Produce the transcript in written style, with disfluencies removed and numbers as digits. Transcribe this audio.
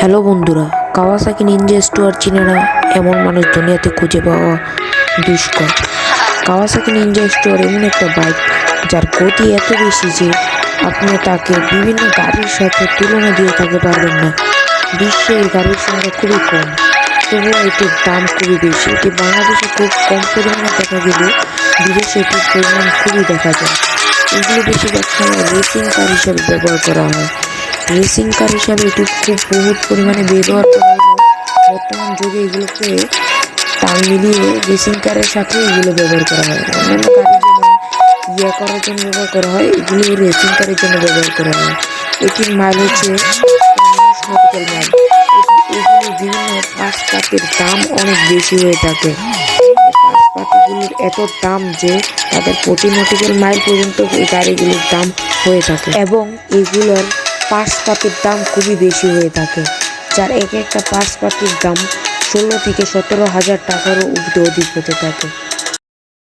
Hello বন্ধুরা, Kawasaki Ninja স্টোয়ার চিনে না এমন মানুষ দুনিয়াতে খুঁজে পাওয়া দুষ্কর। কাওয়াসাকি নিনজা স্টোয়ার এমন একটা বাইক যার গতি এত বেশি যে আপনি তাকে বিভিন্ন গাড়ির সাথে তুলনা দিয়ে থাকতে পারবেন না। বিশ্বে এই গাড়ির সংখ্যা খুবই কম, তবুও এটির দাম খুবই বেশি। এটি বাংলাদেশে খুব কম পরিমাণে দেখা গেলে বিদেশে এটির পরিমাণ খুবই দেখা যায়। এগুলো বেশিরভাগ সময় রেসিং কার হিসেবে ব্যবহার করা হয়। রেসিং কার হিসাবে এটি খুব বহুত পরিমাণে ব্যবহার করা হলেও বর্তমান যুগে এগুলোকে তাল মিলিয়ে রেসিং কারের সাথে এগুলো ব্যবহার করা হয়। অন্যান্য গাড়ি যেমন করার জন্য ব্যবহার করা হয়, এগুলো রেসিং কারের জন্য ব্যবহার করা হয়। এটির মাইল হচ্ছে 50 মাইল। এগুলো বিভিন্ন পাশপাতির দাম অনেক বেশি হয়ে থাকে। পাশপাতিগুলোর এত দাম যে তাদের প্রতি নটিক্যাল মাইল পর্যন্ত এই গাড়িগুলোর দাম হয়ে থাকে এবং এগুলোর পাশপাতির দাম খুবই বেশি হয়ে থাকে, যার এক একটা পাশপাতির দাম 16 থেকে 17 হাজার টাকারও অধিক হতে থাকে।